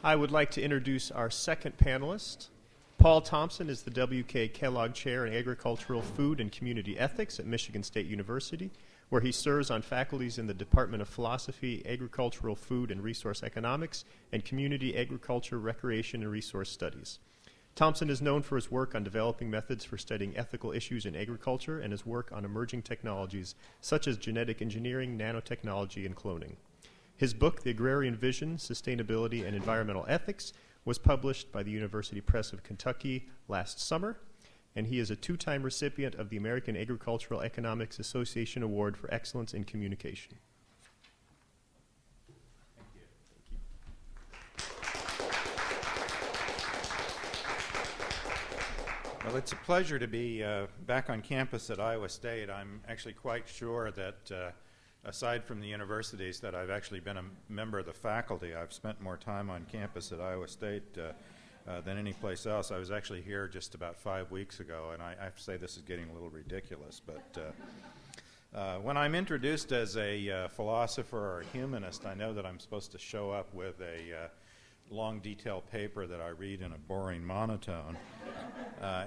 I would like to introduce our second panelist. Paul Thompson is the W.K. Kellogg Chair in Agricultural, Food, and Community Ethics at Michigan State University, where he serves on faculties in the Department of Philosophy, Agricultural, Food, and Resource Economics, and Community Agriculture, Recreation, and Resource Studies. Thompson is known for his work on developing methods for studying ethical issues in agriculture and his work on emerging technologies such as genetic engineering, nanotechnology, and cloning. His book, The Agrarian Vision, Sustainability and Environmental Ethics, was published by the University Press of Kentucky last summer, and he is a two-time recipient of the American Agricultural Economics Association Award for Excellence in Communication. Well, it's a pleasure to be back on campus at Iowa State. I'm actually quite sure that aside from the universities that I've actually been a member of the faculty, I've spent more time on campus at Iowa State than any place else. I was actually here just about 5 weeks ago, and I have to say this is getting a little ridiculous. But when I'm introduced as a philosopher or a humanist, I know that I'm supposed to show up with a long, detailed paper that I read in a boring monotone.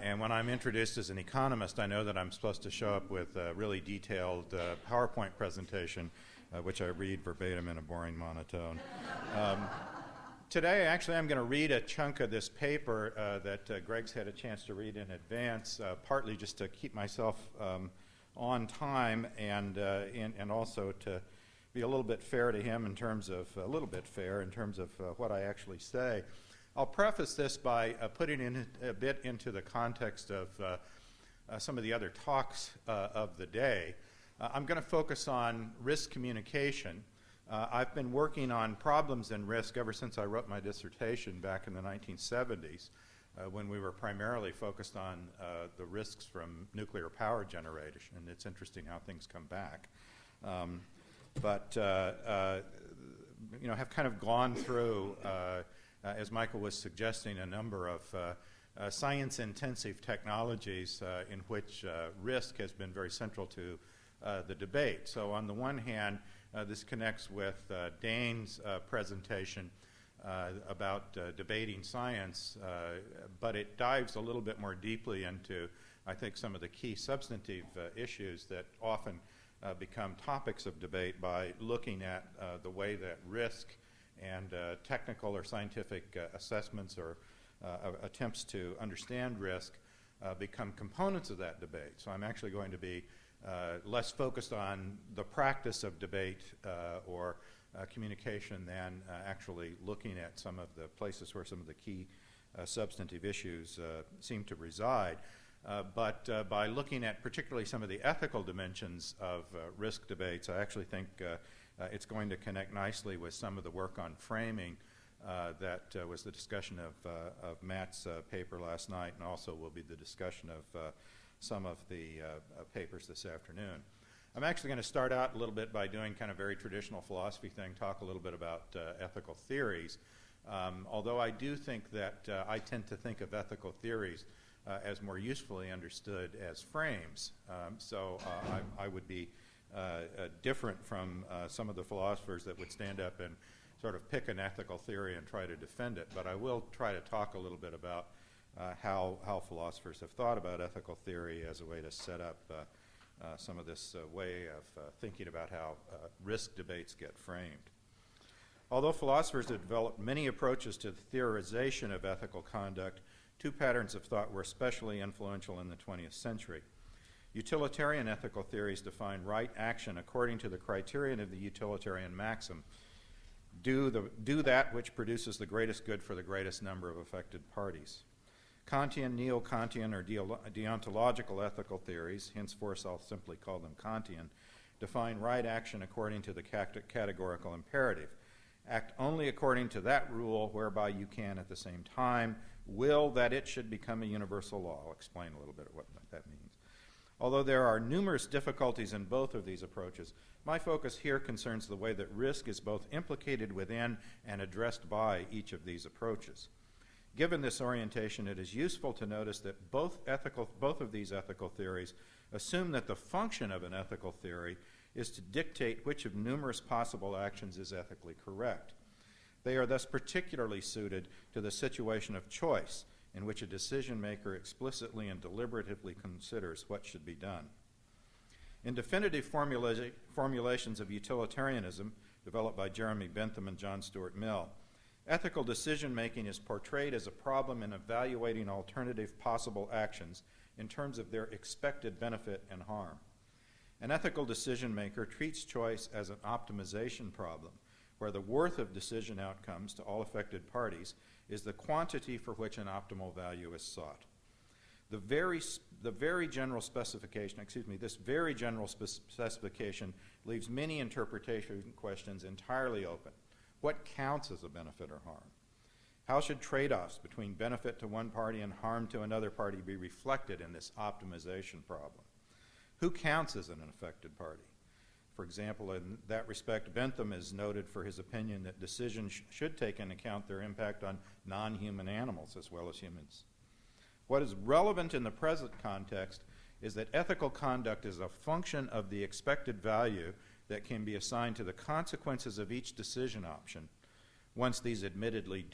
And when I'm introduced as an economist, I know that I'm supposed to show up with a really detailed PowerPoint presentation, which I read verbatim in a boring monotone. Today, actually, I'm going to read a chunk of this paper that Greg's had a chance to read in advance, partly just to keep myself on time and also to be a little bit fair to him in terms of what I actually say. I'll preface this by putting in a bit into the context of some of the other talks of the day. I'm going to focus on risk communication. I've been working on problems in risk ever since I wrote my dissertation back in the 1970s, when we were primarily focused on the risks from nuclear power generation, and it's interesting how things come back. But have kind of gone through, as Michael was suggesting, a number of science-intensive technologies in which risk has been very central to the debate. So on the one hand, this connects with Dane's presentation about debating science, but it dives a little bit more deeply into, I think, some of the key substantive issues that often become topics of debate by looking at the way that risk and technical or scientific assessments or attempts to understand risk become components of that debate. So I'm actually going to be less focused on the practice of debate or communication than actually looking at some of the places where some of the key substantive issues seem to reside. But by looking at particularly some of the ethical dimensions of risk debates, I actually think it's going to connect nicely with some of the work on framing that was the discussion of Matt's paper last night, and also will be the discussion of some of the papers this afternoon. I'm actually going to start out a little bit by doing kind of very traditional philosophy thing, talk a little bit about ethical theories, although I do think that I tend to think of ethical theories as more usefully understood as frames. So I would be different from some of the philosophers that would stand up and sort of pick an ethical theory and try to defend it. But I will try to talk a little bit about how philosophers have thought about ethical theory as a way to set up some of this way of thinking about how risk debates get framed. Although philosophers have developed many approaches to the theorization of ethical conduct, two patterns of thought were especially influential in the 20th century. Utilitarian ethical theories define right action according to the criterion of the utilitarian maxim: do that which produces the greatest good for the greatest number of affected parties. Kantian, neo-Kantian, or deontological ethical theories, henceforth I'll simply call them Kantian, define right action according to the categorical imperative. Act only according to that rule whereby you can at the same time will that it should become a universal law. I'll explain a little bit what that means. Although there are numerous difficulties in both of these approaches, my focus here concerns the way that risk is both implicated within and addressed by each of these approaches. Given this orientation, it is useful to notice that both of these ethical theories assume that the function of an ethical theory is to dictate which of numerous possible actions is ethically correct. They are thus particularly suited to the situation of choice in which a decision maker explicitly and deliberatively considers what should be done. In definitive formulations of utilitarianism, developed by Jeremy Bentham and John Stuart Mill, ethical decision-making is portrayed as a problem in evaluating alternative possible actions in terms of their expected benefit and harm. An ethical decision-maker treats choice as an optimization problem, where the worth of decision outcomes to all affected parties is the quantity for which an optimal value is sought. This very general specification leaves many interpretation questions entirely open. What counts as a benefit or harm? How should trade-offs between benefit to one party and harm to another party be reflected in this optimization problem? Who counts as an affected party? For example, in that respect, Bentham is noted for his opinion that decisions should take into account their impact on non-human animals as well as humans. What is relevant in the present context is that ethical conduct is a function of the expected value that can be assigned to the consequences of each decision option once these admittedly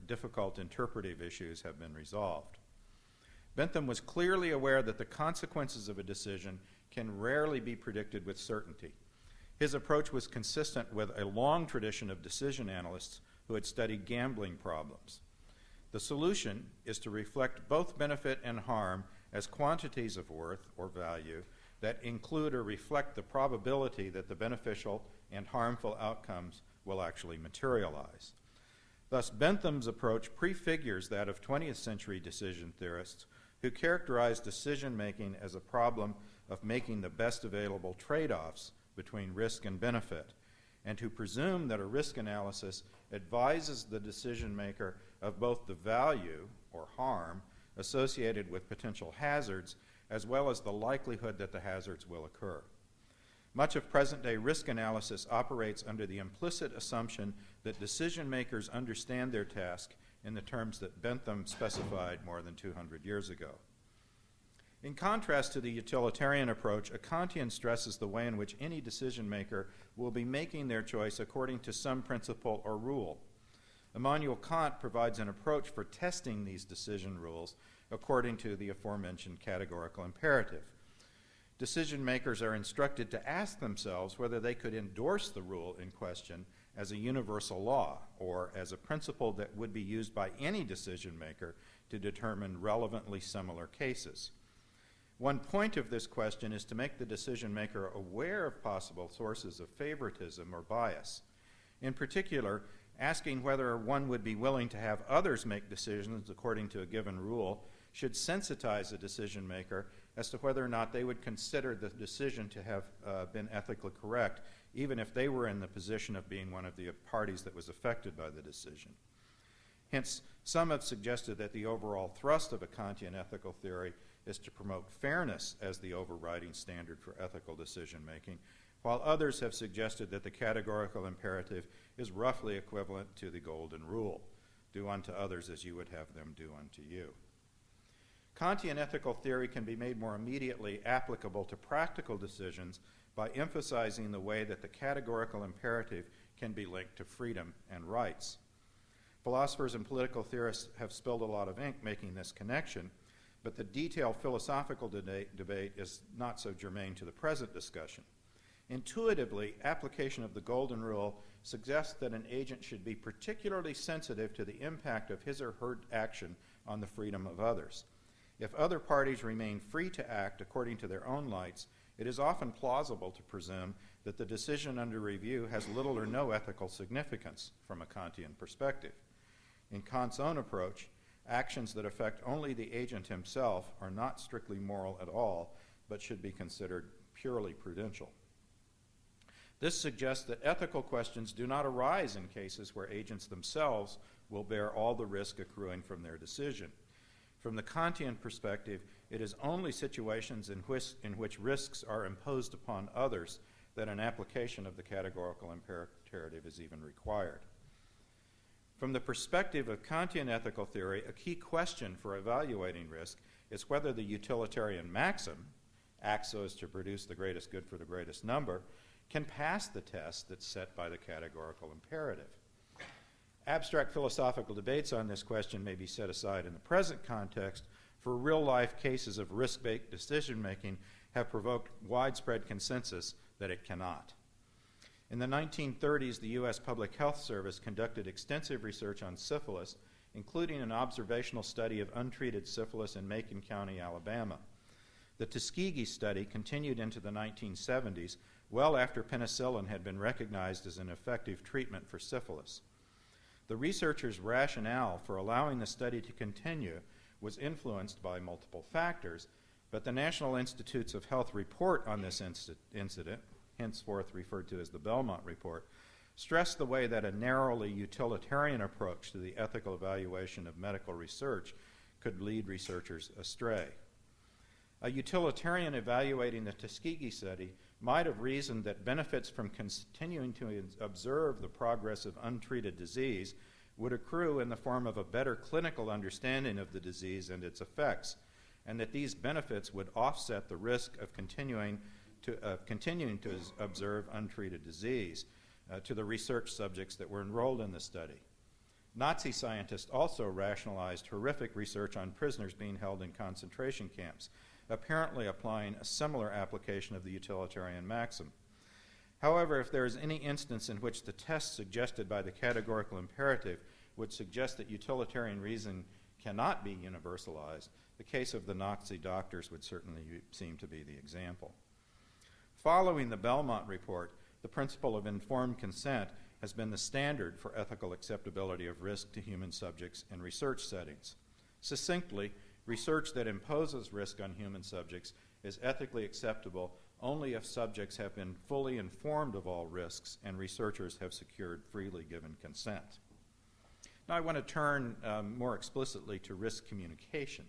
difficult interpretive issues have been resolved. Bentham was clearly aware that the consequences of a decision can rarely be predicted with certainty. His approach was consistent with a long tradition of decision analysts who had studied gambling problems. The solution is to reflect both benefit and harm as quantities of worth or value that include or reflect the probability that the beneficial and harmful outcomes will actually materialize. Thus, Bentham's approach prefigures that of 20th century decision theorists who characterized decision-making as a problem of making the best available trade-offs between risk and benefit, and who presume that a risk analysis advises the decision maker of both the value or harm associated with potential hazards as well as the likelihood that the hazards will occur. Much of present-day risk analysis operates under the implicit assumption that decision makers understand their task in the terms that Bentham specified more than 200 years ago. In contrast to the utilitarian approach, a Kantian stresses the way in which any decision maker will be making their choice according to some principle or rule. Immanuel Kant provides an approach for testing these decision rules according to the aforementioned categorical imperative. Decision makers are instructed to ask themselves whether they could endorse the rule in question as a universal law or as a principle that would be used by any decision maker to determine relevantly similar cases. One point of this question is to make the decision maker aware of possible sources of favoritism or bias. In particular, asking whether one would be willing to have others make decisions according to a given rule should sensitize a decision maker as to whether or not they would consider the decision to have been ethically correct, even if they were in the position of being one of the parties that was affected by the decision. Hence, some have suggested that the overall thrust of a Kantian ethical theory is to promote fairness as the overriding standard for ethical decision-making, while others have suggested that the categorical imperative is roughly equivalent to the golden rule: do unto others as you would have them do unto you. Kantian ethical theory can be made more immediately applicable to practical decisions by emphasizing the way that the categorical imperative can be linked to freedom and rights. Philosophers and political theorists have spilled a lot of ink making this connection, but the detailed philosophical debate is not so germane to the present discussion. Intuitively, application of the golden rule suggests that an agent should be particularly sensitive to the impact of his or her action on the freedom of others. If other parties remain free to act according to their own lights, it is often plausible to presume that the decision under review has little or no ethical significance from a Kantian perspective. In Kant's own approach, actions that affect only the agent himself are not strictly moral at all, but should be considered purely prudential. This suggests that ethical questions do not arise in cases where agents themselves will bear all the risk accruing from their decision. From the Kantian perspective, it is only situations in which risks are imposed upon others that an application of the categorical imperative is even required. From the perspective of Kantian ethical theory, a key question for evaluating risk is whether the utilitarian maxim, act so as to produce the greatest good for the greatest number, can pass the test that's set by the categorical imperative. Abstract philosophical debates on this question may be set aside in the present context, for real-life cases of risk-based decision-making have provoked widespread consensus that it cannot. In the 1930s, the U.S. Public Health Service conducted extensive research on syphilis, including an observational study of untreated syphilis in Macon County, Alabama. The Tuskegee study continued into the 1970s, well after penicillin had been recognized as an effective treatment for syphilis. The researchers' rationale for allowing the study to continue was influenced by multiple factors, but the National Institutes of Health report on this incident, henceforth referred to as the Belmont Report, stressed the way that a narrowly utilitarian approach to the ethical evaluation of medical research could lead researchers astray. A utilitarian evaluating the Tuskegee study might have reasoned that benefits from continuing to observe the progress of untreated disease would accrue in the form of a better clinical understanding of the disease and its effects, and that these benefits would offset the risk of continuing to observe untreated disease to the research subjects that were enrolled in the study. Nazi scientists also rationalized horrific research on prisoners being held in concentration camps, apparently applying a similar application of the utilitarian maxim. However, if there is any instance in which the test suggested by the categorical imperative would suggest that utilitarian reason cannot be universalized, the case of the Nazi doctors would certainly seem to be the example. Following the Belmont Report, the principle of informed consent has been the standard for ethical acceptability of risk to human subjects in research settings. Succinctly, research that imposes risk on human subjects is ethically acceptable only if subjects have been fully informed of all risks and researchers have secured freely given consent. Now I want to turn more explicitly to risk communication.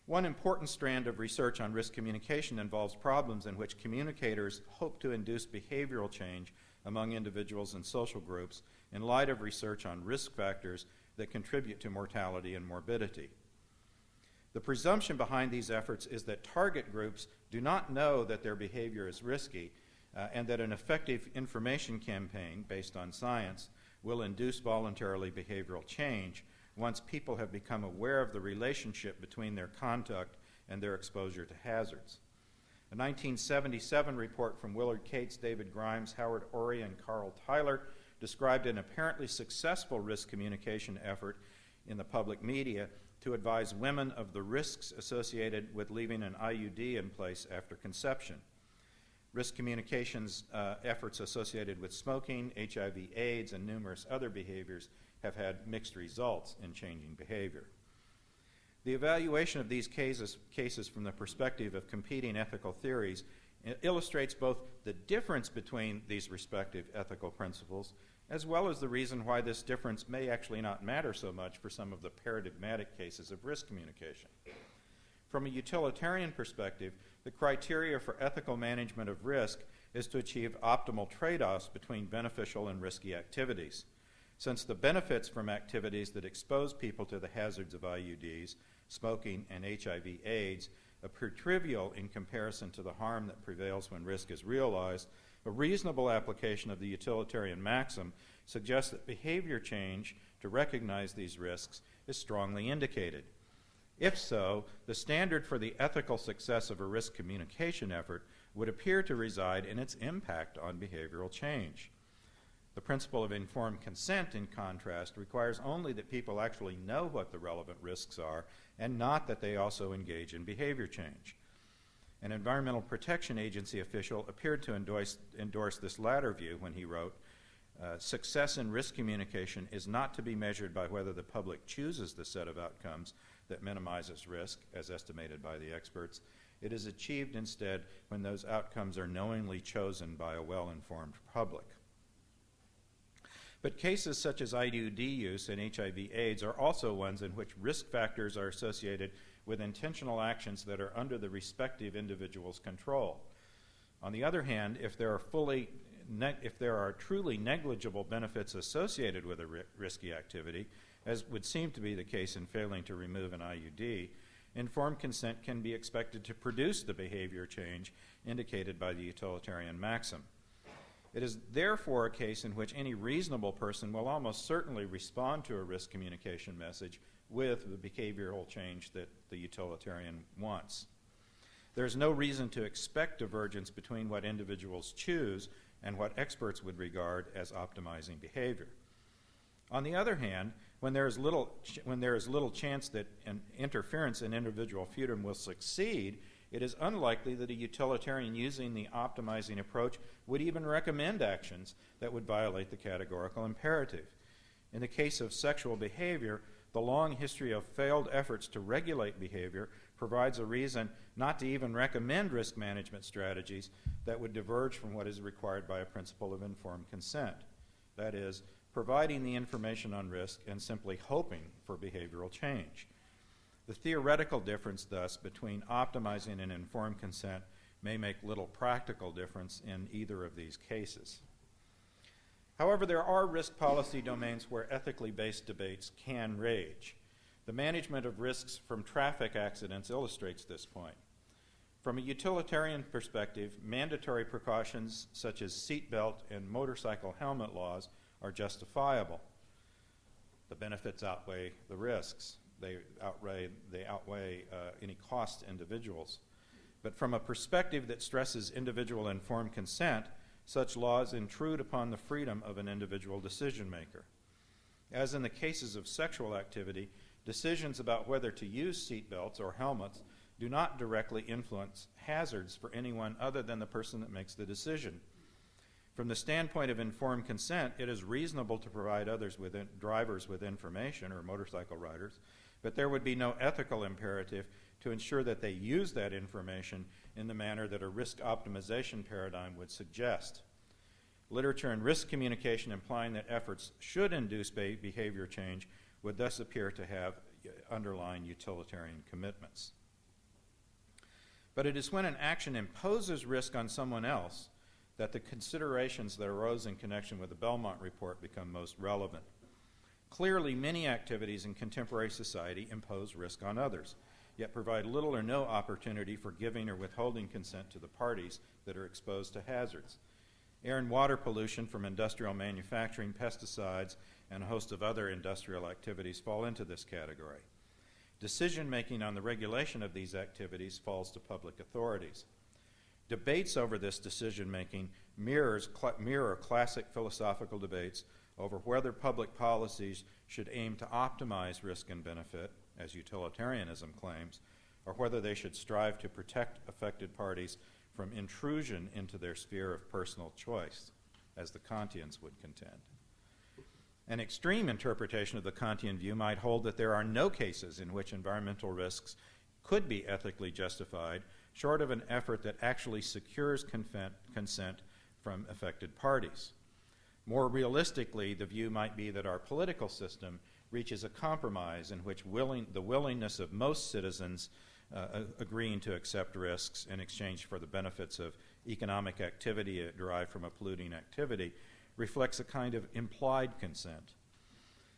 One important strand of research on risk communication involves problems in which communicators hope to induce behavioral change among individuals and social groups in light of research on risk factors that contribute to mortality and morbidity. The presumption behind these efforts is that target groups do not know that their behavior is risky and that an effective information campaign based on science will induce voluntarily behavioral change once people have become aware of the relationship between their conduct and their exposure to hazards. A 1977 report from Willard Cates, David Grimes, Howard Ory, and Carl Tyler described an apparently successful risk communication effort in the public media to advise women of the risks associated with leaving an IUD in place after conception. Risk communications efforts associated with smoking, HIV/AIDS, and numerous other behaviors have had mixed results in changing behavior. The evaluation of these cases from the perspective of competing ethical theories illustrates both the difference between these respective ethical principles as well as the reason why this difference may actually not matter so much for some of the paradigmatic cases of risk communication. From a utilitarian perspective, the criteria for ethical management of risk is to achieve optimal trade-offs between beneficial and risky activities. Since the benefits from activities that expose people to the hazards of IUDs, smoking, and HIV/AIDS appear trivial in comparison to the harm that prevails when risk is realized, a reasonable application of the utilitarian maxim suggests that behavior change to recognize these risks is strongly indicated. If so, the standard for the ethical success of a risk communication effort would appear to reside in its impact on behavioral change. The principle of informed consent, in contrast, requires only that people actually know what the relevant risks are and not that they also engage in behavior change. An Environmental Protection Agency official appeared to endorse this latter view when he wrote, "Success in risk communication is not to be measured by whether the public chooses the set of outcomes that minimizes risk, as estimated by the experts. It is achieved instead when those outcomes are knowingly chosen by a well-informed public." But cases such as IUD use and HIV/AIDS are also ones in which risk factors are associated with intentional actions that are under the respective individual's control. On the other hand, if there are truly negligible benefits associated with a risky activity, as would seem to be the case in failing to remove an IUD, informed consent can be expected to produce the behavior change indicated by the utilitarian maxim. It is therefore a case in which any reasonable person will almost certainly respond to a risk communication message with the behavioral change that the utilitarian wants. There's no reason to expect divergence between what individuals choose and what experts would regard as optimizing behavior. On the other hand, when there is little chance that an interference in individual freedom will succeed, it is unlikely that a utilitarian using the optimizing approach would even recommend actions that would violate the categorical imperative. In the case of sexual behavior, the long history of failed efforts to regulate behavior provides a reason not to even recommend risk management strategies that would diverge from what is required by a principle of informed consent. That is, providing the information on risk and simply hoping for behavioral change. The theoretical difference, thus, between optimizing and informed consent may make little practical difference in either of these cases. However, there are risk policy domains where ethically based debates can rage. The management of risks from traffic accidents illustrates this point. From a utilitarian perspective, mandatory precautions such as seatbelt and motorcycle helmet laws are justifiable. The benefits outweigh the risks. They outweigh any cost to individuals. But from a perspective that stresses individual informed consent, such laws intrude upon the freedom of an individual decision maker. As in the cases of sexual activity, decisions about whether to use seatbelts or helmets do not directly influence hazards for anyone other than the person that makes the decision. From the standpoint of informed consent, it is reasonable to provide drivers with information, or motorcycle riders, but there would be no ethical imperative to ensure that they use that information in the manner that a risk optimization paradigm would suggest. Literature and risk communication implying that efforts should induce behavior change would thus appear to have underlying utilitarian commitments. But it is when an action imposes risk on someone else that the considerations that arose in connection with the Belmont Report become most relevant. Clearly, many activities in contemporary society impose risk on others, yet provide little or no opportunity for giving or withholding consent to the parties that are exposed to hazards. Air and water pollution from industrial manufacturing, pesticides, and a host of other industrial activities fall into this category. Decision-making on the regulation of these activities falls to public authorities. Debates over this decision-making mirror classic philosophical debates over whether public policies should aim to optimize risk and benefit, as utilitarianism claims, or whether they should strive to protect affected parties from intrusion into their sphere of personal choice, as the Kantians would contend. An extreme interpretation of the Kantian view might hold that there are no cases in which environmental risks could be ethically justified, short of an effort that actually secures consent from affected parties. More realistically, the view might be that our political system reaches a compromise in which the willingness of most citizens agreeing to accept risks in exchange for the benefits of economic activity derived from a polluting activity reflects a kind of implied consent.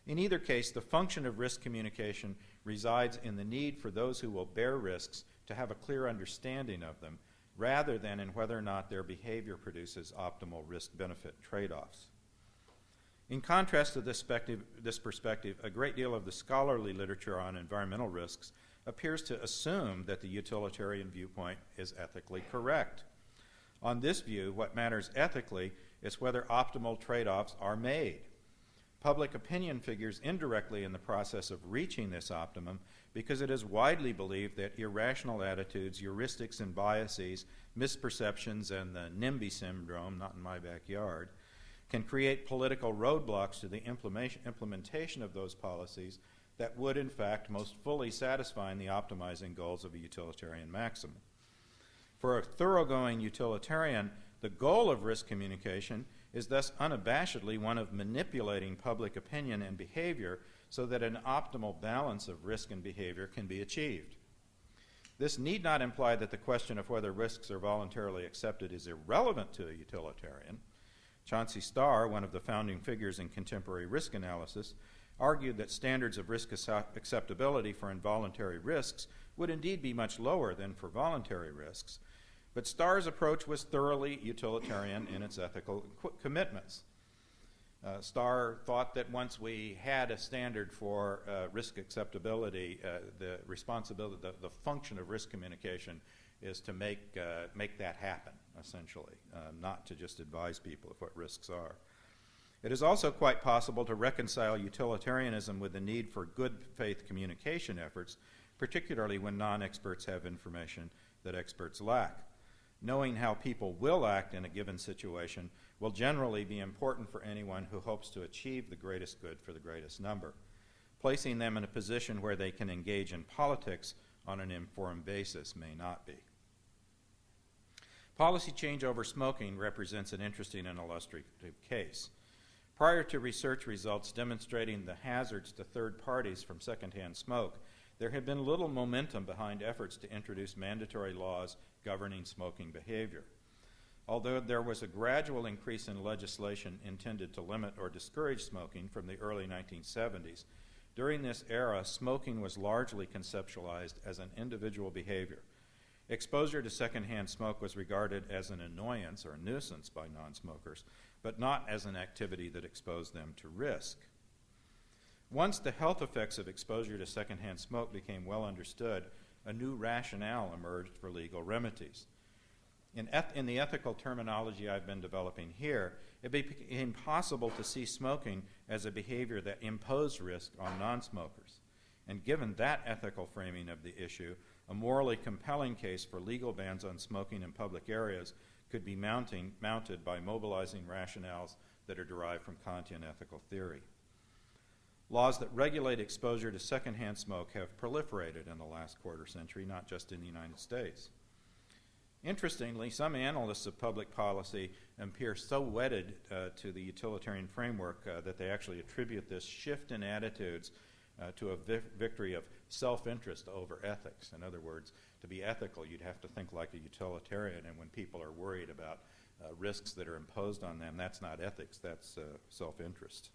In either case, the function of risk communication resides in the need for those who will bear risks to have a clear understanding of them, rather than in whether or not their behavior produces optimal risk-benefit trade-offs. In contrast to this perspective, a great deal of the scholarly literature on environmental risks appears to assume that the utilitarian viewpoint is ethically correct. On this view, what matters ethically is whether optimal trade-offs are made. Public opinion figures indirectly in the process of reaching this optimum because it is widely believed that irrational attitudes, heuristics and biases, misperceptions, and the NIMBY syndrome, not in my backyard, can create political roadblocks to the implementation of those policies that would, in fact, most fully satisfy the optimizing goals of a utilitarian maxim. For a thoroughgoing utilitarian, the goal of risk communication is thus unabashedly one of manipulating public opinion and behavior so that an optimal balance of risk and behavior can be achieved. This need not imply that the question of whether risks are voluntarily accepted is irrelevant to a utilitarian. Chauncey Starr, one of the founding figures in contemporary risk analysis, argued that standards of risk acceptability for involuntary risks would indeed be much lower than for voluntary risks, But Starr's approach was thoroughly utilitarian in its ethical commitments. Starr thought that once we had a standard for risk acceptability, the responsibility, the function of risk communication is to make that happen, essentially, not to just advise people of what risks are. It is also quite possible to reconcile utilitarianism with the need for good faith communication efforts, particularly when non-experts have information that experts lack. Knowing how people will act in a given situation will generally be important for anyone who hopes to achieve the greatest good for the greatest number. Placing them in a position where they can engage in politics on an informed basis may not be. Policy change over smoking represents an interesting and illustrative case. Prior to research results demonstrating the hazards to third parties from secondhand smoke, there had been little momentum behind efforts to introduce mandatory laws governing smoking behavior. Although there was a gradual increase in legislation intended to limit or discourage smoking from the early 1970s, during this era, smoking was largely conceptualized as an individual behavior. Exposure to secondhand smoke was regarded as an annoyance or a nuisance by non-smokers, but not as an activity that exposed them to risk. Once the health effects of exposure to secondhand smoke became well understood, a new rationale emerged for legal remedies. In the ethical terminology I've been developing here, it became possible to see smoking as a behavior that imposed risk on non-smokers. And given that ethical framing of the issue, a morally compelling case for legal bans on smoking in public areas could be mounted by mobilizing rationales that are derived from Kantian ethical theory. Laws that regulate exposure to secondhand smoke have proliferated in the last quarter century, not just in the United States. Interestingly, some analysts of public policy appear so wedded to the utilitarian framework that they actually attribute this shift in attitudes to a victory of self-interest over ethics. In other words, to be ethical, you'd have to think like a utilitarian, and when people are worried about risks that are imposed on them, that's not ethics, that's self-interest.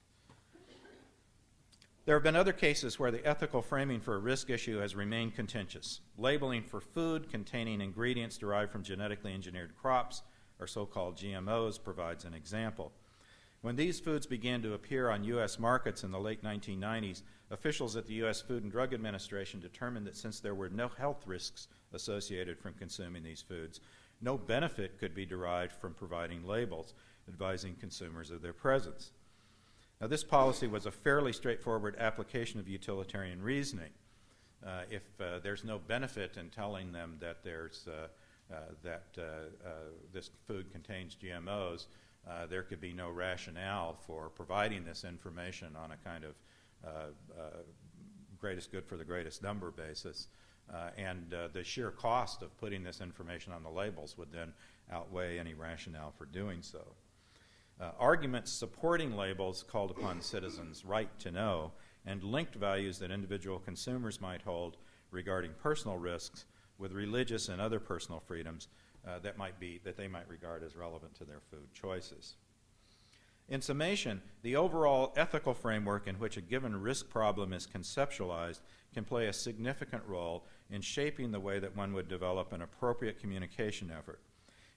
There have been other cases where the ethical framing for a risk issue has remained contentious. Labeling for food containing ingredients derived from genetically engineered crops, or so-called GMOs, provides an example. When these foods began to appear on U.S. markets in the late 1990s, officials at the U.S. Food and Drug Administration determined that since there were no health risks associated from consuming these foods, no benefit could be derived from providing labels advising consumers of their presence. Now, this policy was a fairly straightforward application of utilitarian reasoning. If there's no benefit in telling them that this food contains GMOs, there could be no rationale for providing this information on a kind of greatest good for the greatest number basis. And the sheer cost of putting this information on the labels would then outweigh any rationale for doing so. Arguments supporting labels called upon citizens' right to know and linked values that individual consumers might hold regarding personal risks with religious and other personal freedoms that they might regard as relevant to their food choices. In summation, the overall ethical framework in which a given risk problem is conceptualized can play a significant role in shaping the way that one would develop an appropriate communication effort.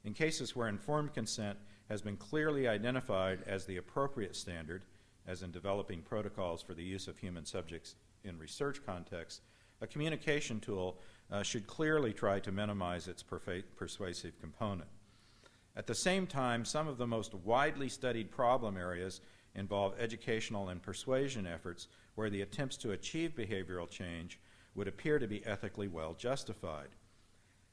In cases where informed consent has been clearly identified as the appropriate standard, as in developing protocols for the use of human subjects in research contexts, a communication tool should clearly try to minimize its persuasive component. At the same time, some of the most widely studied problem areas involve educational and persuasion efforts where the attempts to achieve behavioral change would appear to be ethically well justified.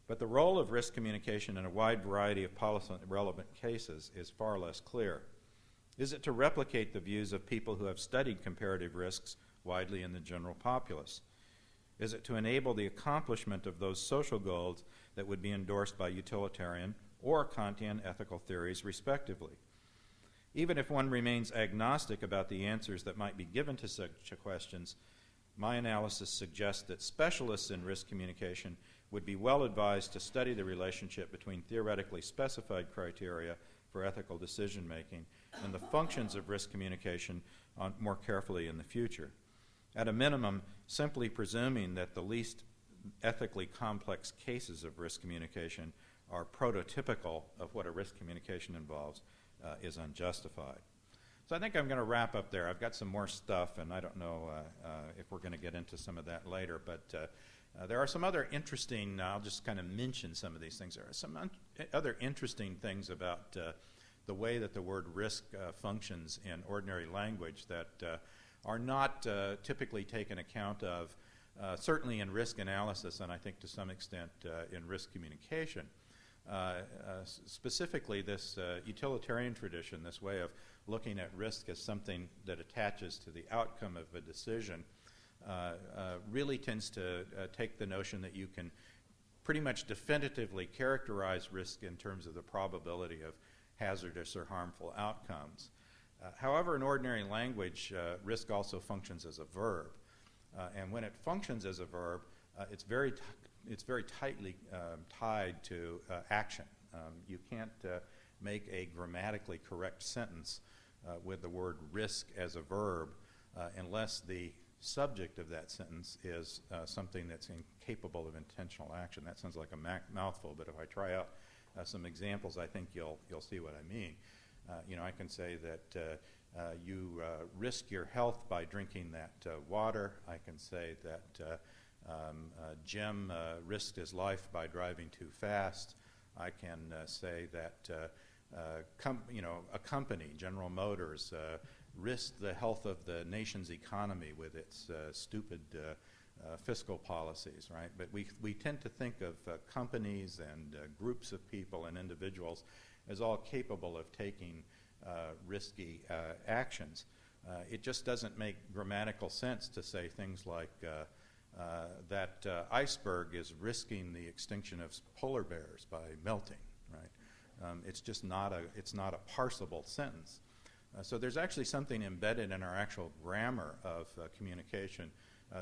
But the role of risk communication in a wide variety of policy-relevant cases is far less clear. Is it to replicate the views of people who have studied comparative risks widely in the general populace? Is it to enable the accomplishment of those social goals that would be endorsed by utilitarian or Kantian ethical theories, respectively? Even if one remains agnostic about the answers that might be given to such questions, my analysis suggests that specialists in risk communication would be well advised to study the relationship between theoretically specified criteria for ethical decision-making and the functions of risk communication more carefully in the future. At a minimum, simply presuming that the least ethically complex cases of risk communication are prototypical of what a risk communication involves is unjustified. So I think I'm going to wrap up there. I've got some more stuff, and I don't know if we're going to get into some of that later, but there are some other interesting, I'll just kind of mention some of these things. There are some other interesting things about the way that the word risk functions in ordinary language that are not typically taken account of, certainly in risk analysis, and I think to some extent in risk communication. Specifically, this utilitarian tradition, this way of looking at risk as something that attaches to the outcome of a decision, really tends to take the notion that you can pretty much definitively characterize risk in terms of the probability of hazardous or harmful outcomes. However, in ordinary language, risk also functions as a verb. And when it functions as a verb, it's very tightly tied to action. You can't make a grammatically correct sentence with the word risk as a verb unless the subject of that sentence is something that's incapable of intentional action. That sounds like a mouthful, but if I try out some examples, I think you'll see what I mean. I can say that you risk your health by drinking that water. I can say that Jim risked his life by driving too fast. I can say that a company, General Motors, risked the health of the nation's economy with its stupid fiscal policies, right? But we tend to think of companies and groups of people and individuals as all capable of taking risky actions. It just doesn't make grammatical sense to say things like that iceberg is risking the extinction of polar bears by melting, right? It's just not a parsable sentence. So there's actually something embedded in our actual grammar of communication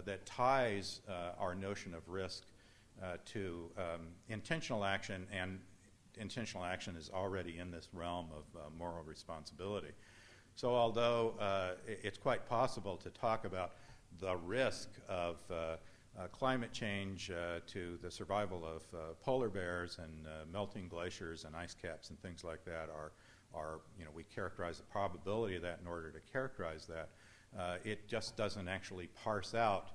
that ties our notion of risk to intentional action, and intentional action is already in this realm of moral responsibility. So although it's quite possible to talk about the risk of climate change to the survival of polar bears and melting glaciers and ice caps and things like that we characterize the probability of that in order to characterize that. It just doesn't actually parse out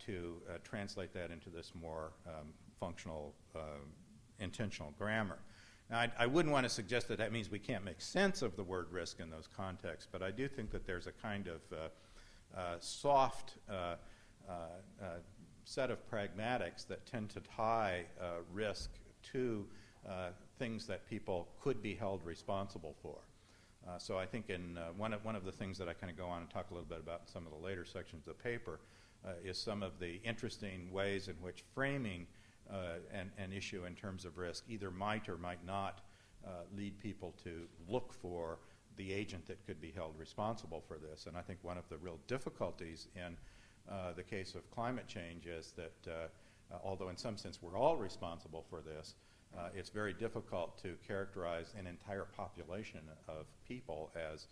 to translate that into this more functional, intentional grammar. Now, I wouldn't want to suggest that that means we can't make sense of the word risk in those contexts, but I do think that there's a kind of soft set of pragmatics that tend to tie risk to things that people could be held responsible for. So I think in one of the things that I kind of go on and talk a little bit about in some of the later sections of the paper is some of the interesting ways in which framing an issue in terms of risk either might or might not lead people to look for the agent that could be held responsible for this. And I think one of the real difficulties in the case of climate change is that although in some sense we're all responsible for this, it's very difficult to characterize an entire population of people as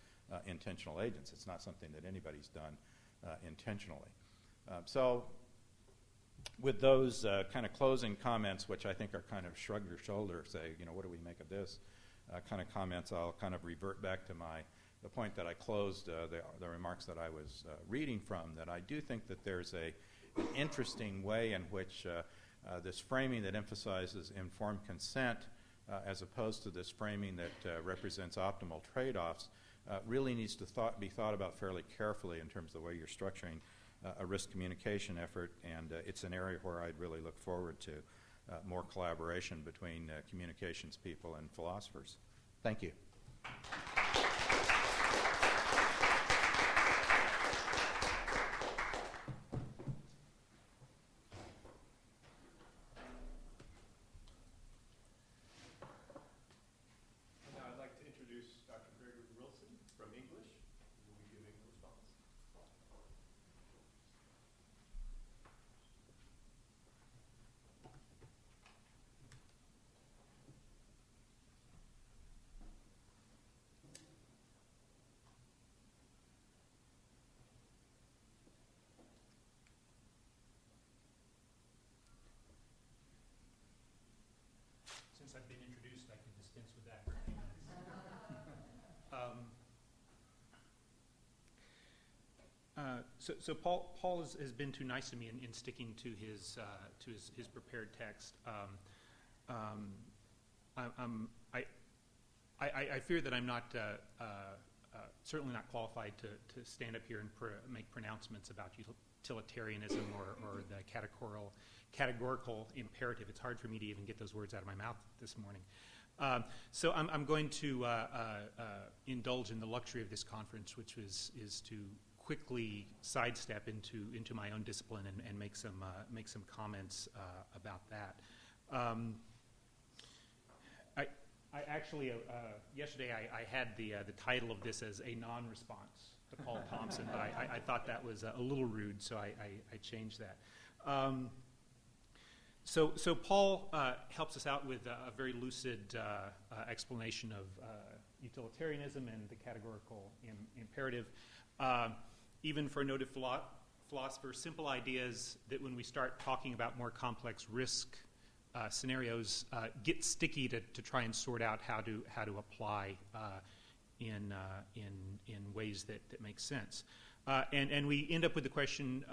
intentional agents. It's not something that anybody's done intentionally. So with those kind of closing comments, which I think are kind of shrug your shoulder, say, what do we make of this kind of comments, I'll kind of revert back to the point that I closed the remarks that I was reading from, that I do think that there's an interesting way in which this framing that emphasizes informed consent as opposed to this framing that represents optimal trade-offs really needs to be thought about fairly carefully in terms of the way you're structuring a risk communication effort, and it's an area where I'd really look forward to more collaboration between communications people and philosophers. Thank you. Now I'd like to introduce Dr. Gregory Wilson from English, who will be giving a response. Since I've So Paul has been too nice to me in sticking to his prepared text. I fear that I'm not certainly not qualified to stand up here and make pronouncements about utilitarianism or the categorical imperative. It's hard for me to even get those words out of my mouth this morning. So I'm going to indulge in the luxury of this conference, which is to quickly sidestep into my own discipline and make some comments about that. I actually yesterday I had the title of this as a non-response to Paul Thompson, but I thought that was a little rude, so I changed that. So Paul helps us out with a very lucid explanation of utilitarianism and the categorical imperative. Even for a noted philosopher, simple ideas that when we start talking about more complex risk scenarios get sticky to try and sort out how to apply in ways that make sense. And we end up with the question,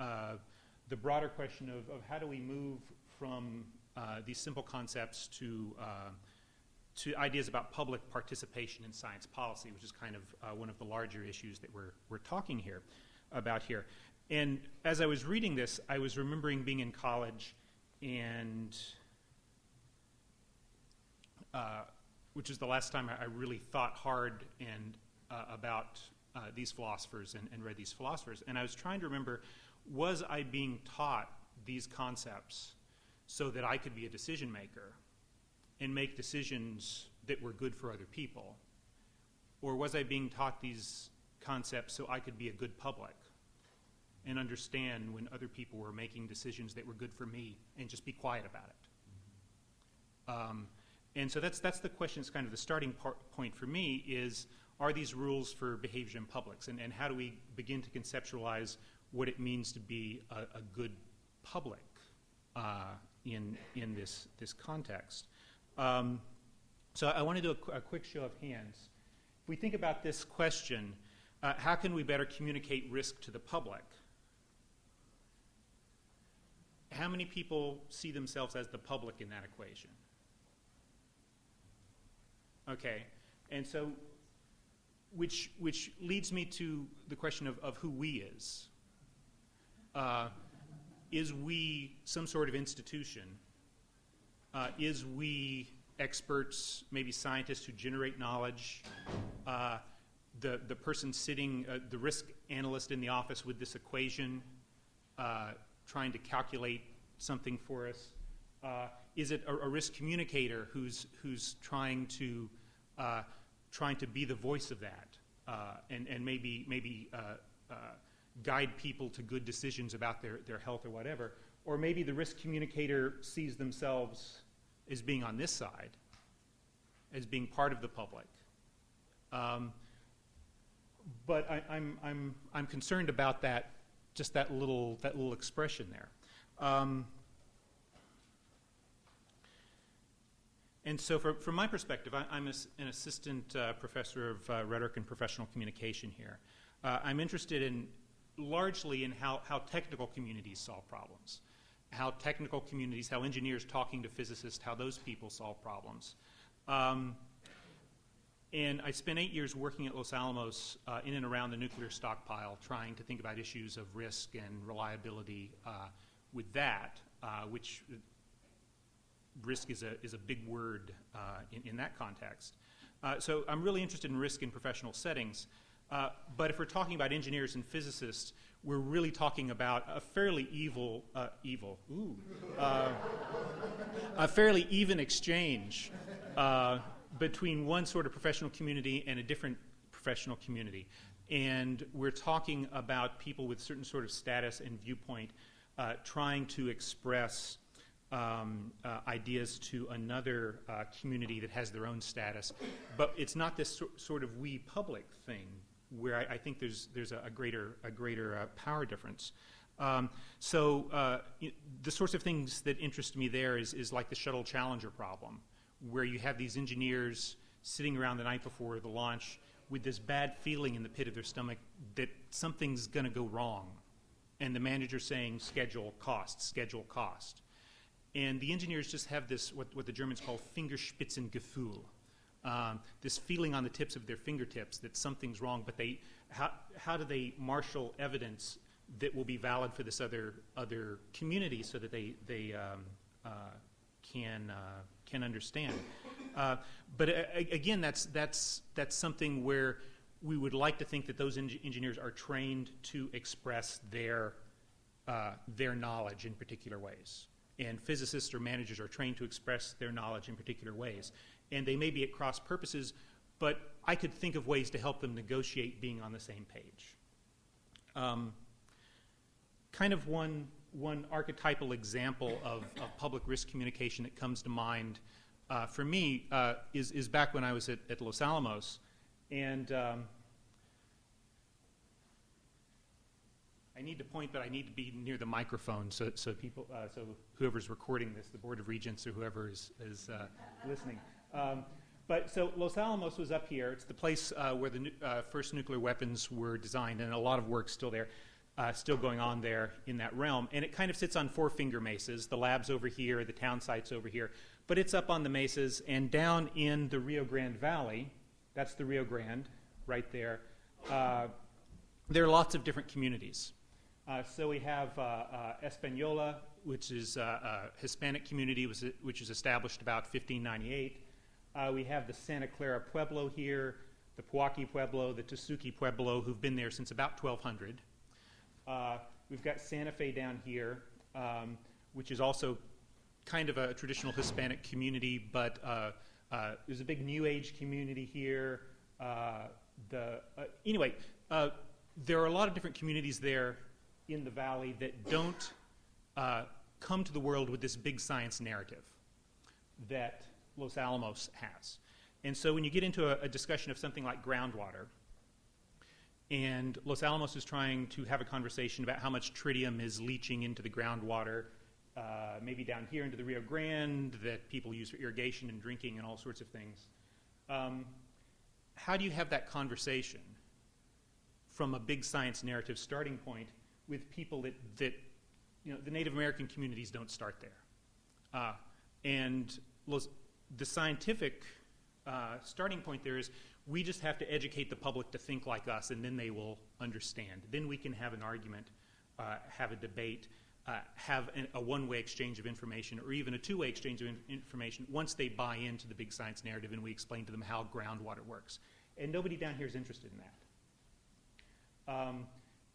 the broader question of how do we move from these simple concepts to ideas about public participation in science policy, which is kind of one of the larger issues that we're talking about here. And as I was reading this, I was remembering being in college, and which is the last time I really thought hard and about these philosophers and read these philosophers. And I was trying to remember, was I being taught these concepts so that I could be a decision maker and make decisions that were good for other people? Or was I being taught these concepts so I could be a good public and understand when other people were making decisions that were good for me and just be quiet about it? And so that's the question. It's kind of the starting point for me is, are these rules for behavior in publics? And how do we begin to conceptualize what it means to be a good public in this context? So I want to do a quick show of hands. If we think about this question, how can we better communicate risk to the public? How many people see themselves as the public in that equation? Okay, and so which leads me to the question of who we is. Is we some sort of institution? Is we experts, maybe scientists who generate knowledge? The person sitting, the risk analyst in the office with this equation, trying to calculate something for us? Is it a risk communicator who's trying to be the voice of that and maybe guide people to good decisions about their health or whatever? Or maybe the risk communicator sees themselves as being on this side, as being part of the public. But I'm concerned about that, just that little expression there. And so from my perspective, I'm an assistant professor of rhetoric and professional communication here. I'm interested largely in how technical communities solve problems, how engineers talking to physicists, how those people solve problems. And I spent 8 years working at Los Alamos in and around the nuclear stockpile, trying to think about issues of risk and reliability with that, which risk is a big word in that context. So I'm really interested in risk in professional settings. But if we're talking about engineers and physicists, we're really talking about a fairly a fairly even exchange between one sort of professional community and a different professional community. And we're talking about people with certain sort of status and viewpoint trying to express ideas to another community that has their own status. But it's not this sort of we public thing where I think there's a greater power difference. So the sorts of things that interest me there is like the Shuttle Challenger problem, where you have these engineers sitting around the night before the launch with this bad feeling in the pit of their stomach that something's going to go wrong. And the manager's saying, schedule cost, schedule cost. And the engineers just have this, what the Germans call Fingerspitzengefühl, this feeling on the tips of their fingertips that something's wrong, but how do they marshal evidence that will be valid for this other community so that they can understand? But again, that's something where we would like to think that those engineers are trained to express their knowledge in particular ways. And physicists or managers are trained to express their knowledge in particular ways. And they may be at cross purposes, but I could think of ways to help them negotiate being on the same page. Kind of one archetypal example of public risk communication that comes to mind for me is back when I was at Los Alamos. And I need to point, but I need to be near the microphone so people, so whoever's recording this, the Board of Regents or whoever is listening. But so Los Alamos was up here. It's the place where the first nuclear weapons were designed, and a lot of work still there, still going on there in that realm. And it kind of sits on four finger mesas. The lab's over here, the town site's over here, but it's up on the mesas and down in the Rio Grande Valley. That's the Rio Grande right there. There are lots of different communities. So we have Española, which is a Hispanic community, which was established about 1598. We have the Santa Clara Pueblo here, the Pewaukee Pueblo, the Tesuque Pueblo, who've been there since about 1200. We've got Santa Fe down here, which is also kind of a traditional Hispanic community, but there's a big New Age community here. Anyway, there are a lot of different communities there in the valley that don't come to the world with this big science narrative that Los Alamos has. And so when you get into a discussion of something like groundwater, and Los Alamos is trying to have a conversation about how much tritium is leaching into the groundwater, maybe down here into the Rio Grande, that people use for irrigation and drinking and all sorts of things. How do you have that conversation from a big science narrative starting point with people that the Native American communities don't start there? And the scientific starting point there is we just have to educate the public to think like us, and then they will understand. Then we can have an argument, have a debate, have a one-way exchange of information, or even a two-way exchange of information once they buy into the big science narrative and we explain to them how groundwater works. And nobody down here is interested in that.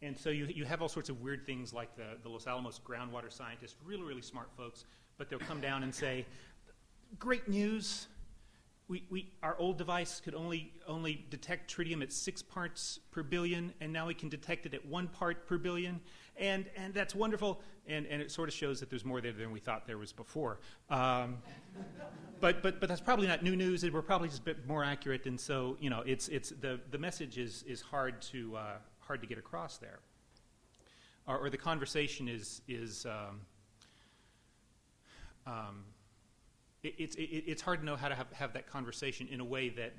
And so you have all sorts of weird things like the Los Alamos groundwater scientists, really, really smart folks, but they'll come down and say, great news, our old device could only detect tritium at 6 parts per billion, and now we can detect it at 1 part per billion, and that's wonderful, and it sort of shows that there's more there than we thought there was before. But that's probably not new news, and we're probably just a bit more accurate, and so it's the message is hard to get across there, or the conversation is it's hard to know how to have that conversation in a way that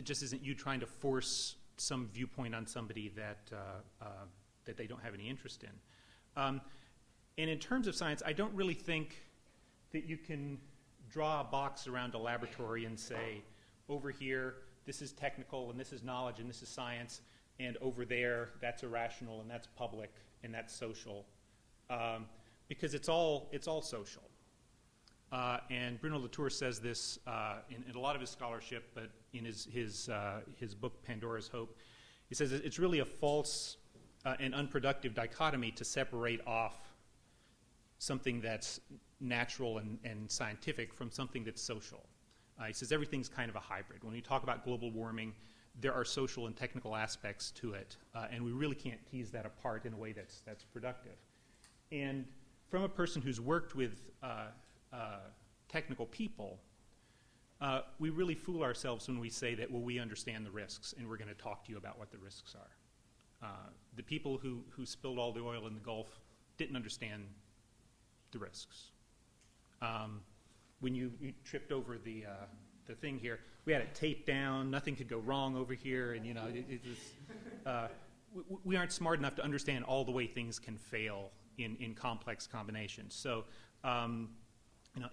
just isn't you trying to force some viewpoint on somebody that they don't have any interest in. And in terms of science, I don't really think that you can draw a box around a laboratory and say, over here, this is technical, and this is knowledge, and this is science, and over there, that's irrational, and that's public, and that's social. Because it's all social. And Bruno Latour says this in a lot of his scholarship, but in his book Pandora's Hope, he says it's really a false and unproductive dichotomy to separate off something that's natural and scientific from something that's social. He says everything's kind of a hybrid. When we talk about global warming, there are social and technical aspects to it, and we really can't tease that apart in a way that's productive. And from a person who's worked with technical people, we really fool ourselves when we say that, well, we understand the risks, and we're going to talk to you about what the risks are. The people who spilled all the oil in the Gulf didn't understand the risks. When you tripped over the the thing here. We had it taped down. Nothing could go wrong over here, and we aren't smart enough to understand all the way things can fail in complex combinations. So,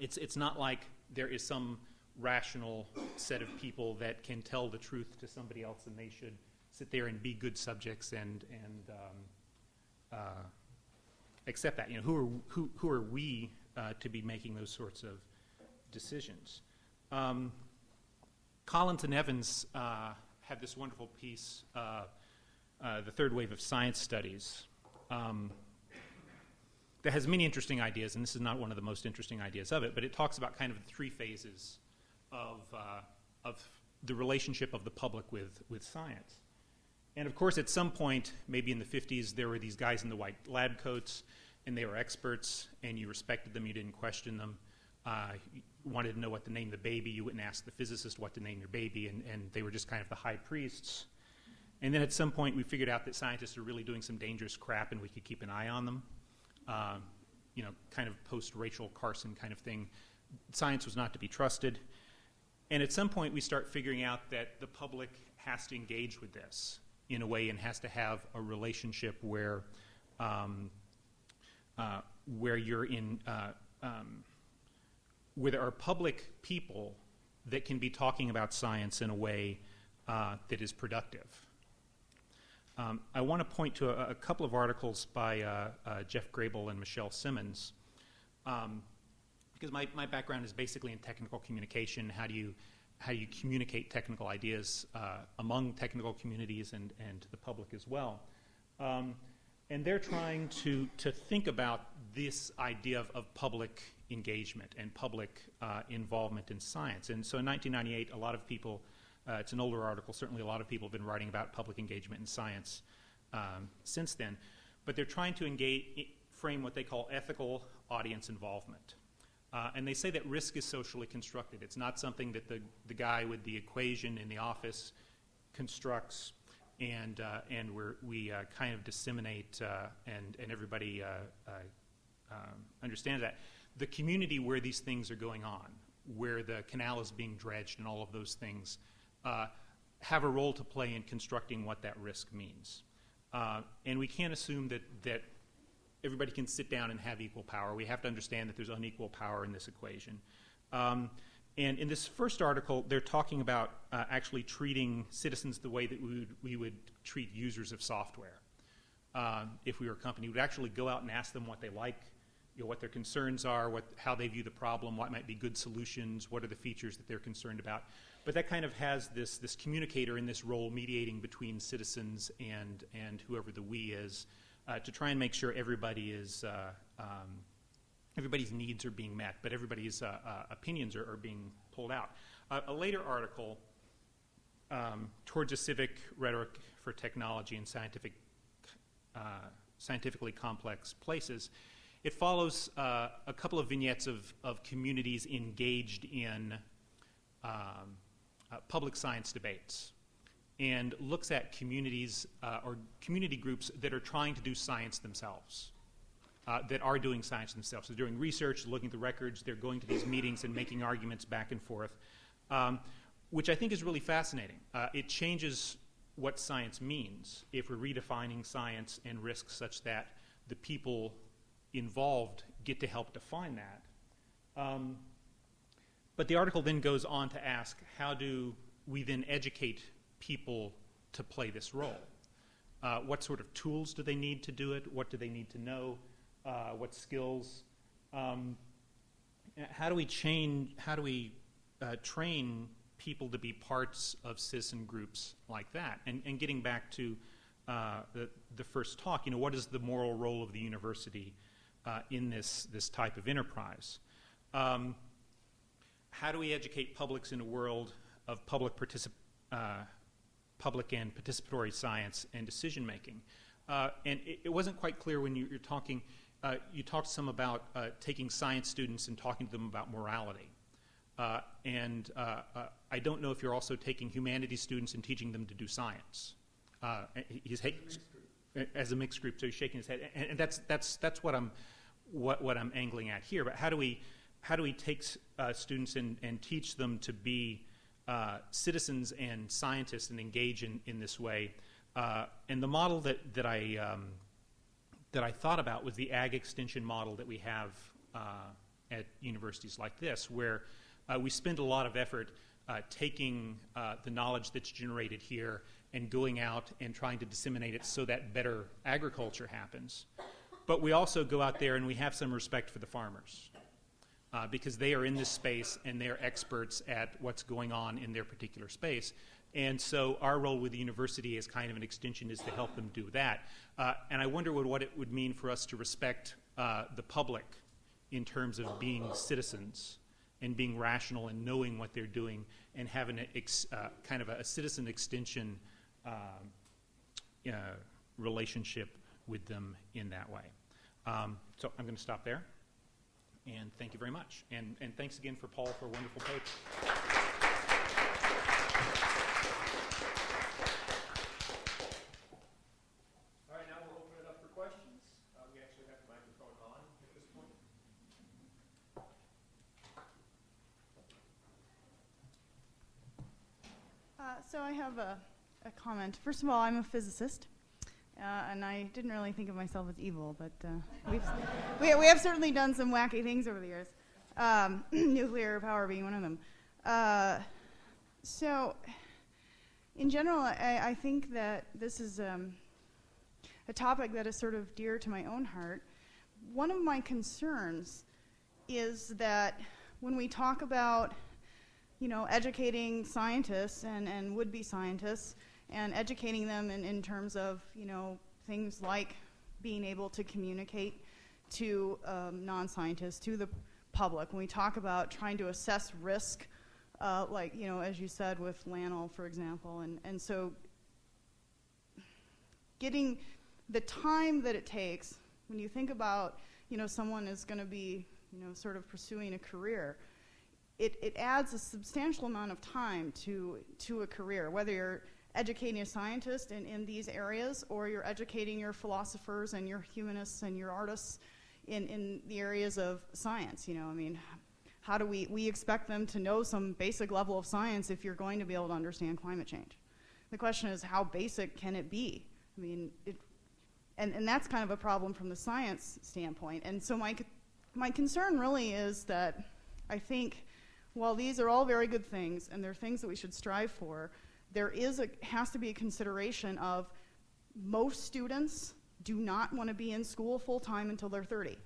it's not like there is some rational set of people that can tell the truth to somebody else, and they should sit there and be good subjects and accept that. Who are we to be making those sorts of decisions? Collins and Evans had this wonderful piece, The Third Wave of Science Studies, that has many interesting ideas, and this is not one of the most interesting ideas of it, but it talks about kind of the three phases of the relationship of the public with science. And of course, at some point, maybe in the 50s, there were these guys in the white lab coats, and they were experts, and you respected them, you didn't question them. You wanted to know what to name the baby, you wouldn't ask the physicist what to name your baby, and they were just kind of the high priests. And then at some point, we figured out that scientists are really doing some dangerous crap, and we could keep an eye on them. Kind of post-Rachel Carson kind of thing. Science was not to be trusted. And at some point, we start figuring out that the public has to engage with this in a way and has to have a relationship where you're in, where there are public people that can be talking about science in a way that is productive. I want to point to a couple of articles by Jeff Grable and Michelle Simmons, because my background is basically in technical communication. How do you communicate technical ideas among technical communities and to the public as well? And they're trying to think about this idea of public engagement and public involvement in science. And so in 1998, a lot of people, it's an older article, certainly a lot of people have been writing about public engagement in science since then, but they're trying to frame what they call ethical audience involvement. And they say that risk is socially constructed. It's not something that the guy with the equation in the office constructs and we kind of disseminate and everybody understands that. The community where these things are going on, where the canal is being dredged and all of those things, have a role to play in constructing what that risk means. And we can't assume that everybody can sit down and have equal power. We have to understand that there's unequal power in this equation. And in this first article, they're talking about actually treating citizens the way that we would treat users of software. If we were a company, we would actually go out and ask them what they like, what their concerns are, how they view the problem, what might be good solutions, what are the features that they're concerned about. But that kind of has this communicator in this role mediating between citizens and whoever the we is to try and make sure everybody is everybody's needs are being met, but everybody's opinions are being pulled out. A later article, Towards a Civic Rhetoric for Technology in Scientifically Complex Places, it follows a couple of vignettes of communities engaged in public science debates and looks at communities or community groups that are trying to do science themselves, that are doing science themselves. They're doing research, looking at the records, they're going to these meetings and making arguments back and forth, which I think is really fascinating. It changes what science means if we're redefining science and risks such that the people involved get to help define that. But the article then goes on to ask, how do we then educate people to play this role? What sort of tools do they need to do it? What do they need to know? What skills? How do we train people to be parts of citizen groups like that? And getting back to the first talk, what is the moral role of the university in this type of enterprise? How do we educate publics in a world of public and participatory science and decision making? And it wasn't quite clear when you're talking. You talked some about taking science students and talking to them about morality. And I don't know if you're also taking humanities students and teaching them to do science. As a mixed group, so he's shaking his head, and that's what I'm angling at here. But how do we take students and teach them to be citizens and scientists and engage in this way. And the model that I thought about was the ag extension model that we have at universities like this, where we spend a lot of effort taking the knowledge that's generated here and going out and trying to disseminate it so that better agriculture happens. But we also go out there and we have some respect for the farmers because they are in this space and they're experts at what's going on in their particular space. And so our role with the university as kind of an extension is to help them do that. And I wonder what it would mean for us to respect the public in terms of being citizens and being rational and knowing what they're doing and having kind of a citizen extension relationship with them in that way. So I'm going to stop there. And thank you very much. And thanks again for Paul for a wonderful paper. All right, now we'll open it up for questions. We actually have the microphone on at this point. So I have a comment. First of all, I'm a physicist, and I didn't really think of myself as evil, but we have certainly done some wacky things over the years, nuclear power being one of them. So in general, I think that this is a topic that is sort of dear to my own heart. One of my concerns is that when we talk about educating scientists and would-be scientists and educating them in terms of, things like being able to communicate to non-scientists, to the public. When we talk about trying to assess risk, like, as you said with LANL, for example, and so getting the time that it takes when you think about, someone is going to be, sort of pursuing a career, it adds a substantial amount of time to a career, whether you're educating a scientist in these areas or you're educating your philosophers and your humanists and your artists in the areas of science. How do we expect them to know some basic level of science if you're going to be able to understand climate change? The question is, how basic can it be? And that's kind of a problem from the science standpoint. And so my concern really is that I think while these are all very good things and they're things that we should strive for, there has to be a consideration of most students do not want to be in school full-time until they're 30.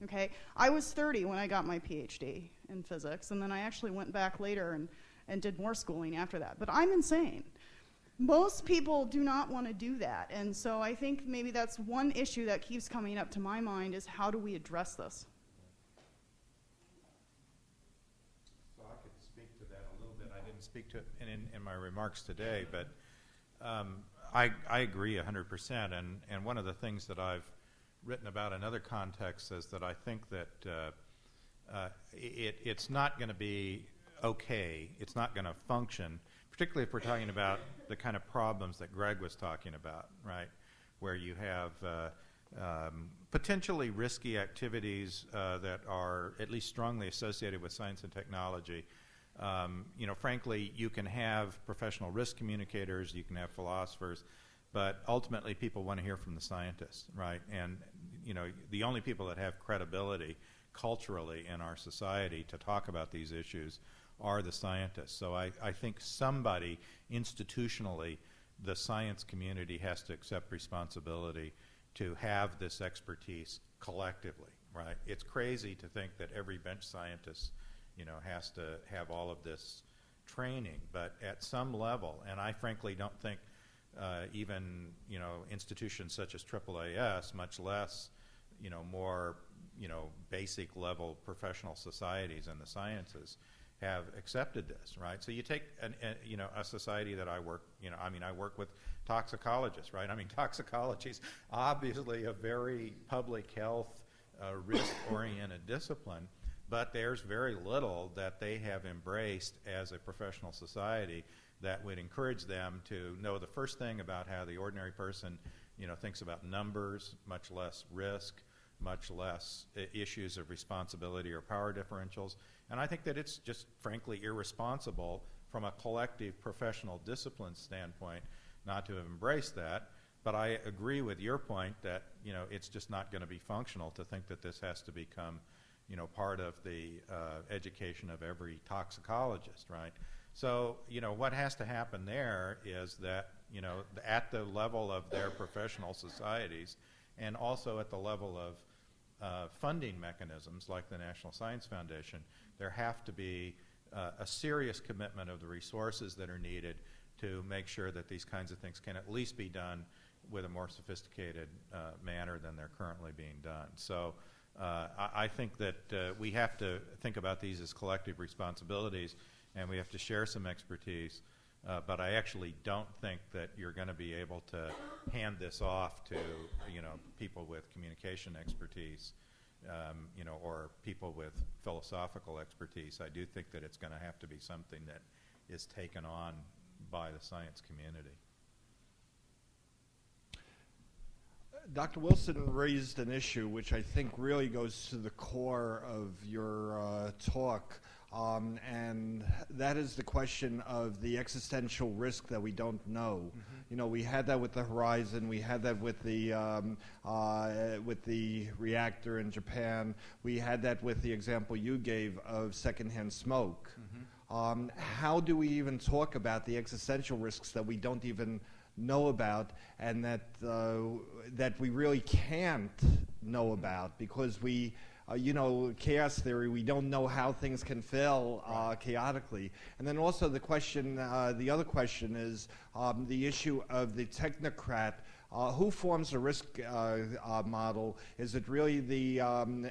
Okay? I was 30 when I got my PhD in physics, and then I actually went back later and did more schooling after that. But I'm insane. Most people do not want to do that, and so I think maybe that's one issue that keeps coming up to my mind is how do we address this? So I could speak to that a little bit. I didn't speak to it in my remarks today, but I agree 100%. And one of the things that I've written about in other contexts is that I think that it's not going to be okay. It's not going to function, particularly if we're talking about the kind of problems that Greg was talking about, right, where you have potentially risky activities that are at least strongly associated with science and technology. Frankly, you can have professional risk communicators, you can have philosophers, but ultimately people want to hear from the scientists, right? And, the only people that have credibility culturally in our society to talk about these issues are the scientists. So I think somebody institutionally, the science community has to accept responsibility to have this expertise collectively, right? It's crazy to think that every bench scientist, has to have all of this training, but at some level, and I frankly don't think even, institutions such as AAAS, much less, more, basic level professional societies in the sciences have accepted this, right? So you take a society that I work, I work with toxicologists, right? Toxicology is obviously a very public health, risk-oriented discipline, but there's very little that they have embraced as a professional society that would encourage them to know the first thing about how the ordinary person, thinks about numbers, much less risk, much less issues of responsibility or power differentials. And I think that it's just frankly irresponsible from a collective professional discipline standpoint not to have embraced that. But I agree with your point that, it's just not going to be functional to think that this has to become, part of the education of every toxicologist, right? So, what has to happen there is that, at the level of their professional societies and also at the level of funding mechanisms like the National Science Foundation, there have to be a serious commitment of the resources that are needed to make sure that these kinds of things can at least be done with a more sophisticated manner than they're currently being done. So I think that we have to think about these as collective responsibilities, and we have to share some expertise. But I actually don't think that you're going to be able to hand this off to people with communication expertise, or people with philosophical expertise. I do think that it's going to have to be something that is taken on by the science community. Dr. Wilson raised an issue which I think really goes to the core of your talk, and that is the question of the existential risk that we don't know. Mm-hmm. We had that with the Horizon, we had that with the reactor in Japan, we had that with the example you gave of secondhand smoke. Mm-hmm. How do we even talk about the existential risks that we don't even know about, and that we really can't know about because we, chaos theory, we don't know how things can fail chaotically. And then also the question, the other question is the issue of the technocrat. Who forms a risk model? Is it really the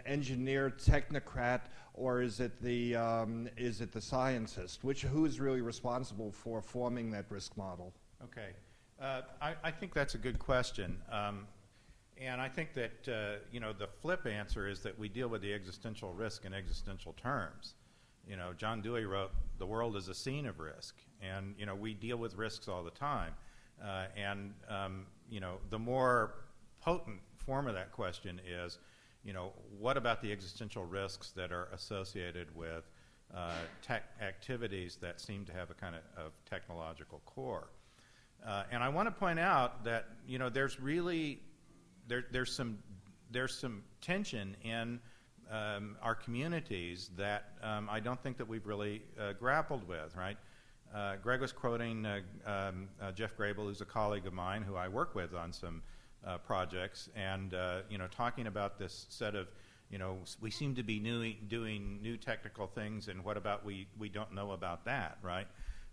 engineer technocrat, or is it the scientist? Who is really responsible for forming that risk model? Okay. I think that's a good question. And I think that, the flip answer is that we deal with the existential risk in existential terms. John Dewey wrote, "The world is a scene of risk." And, we deal with risks all the time. The more potent form of that question is, what about the existential risks that are associated with tech activities that seem to have a kind of technological core? And I want to point out that there's really there's some tension in our communities that I don't think that we've really grappled with. Right? Greg was quoting Jeff Grable, who's a colleague of mine, who I work with on some projects, and talking about this set of we seem to be doing new technical things, and what about we don't know about that, right?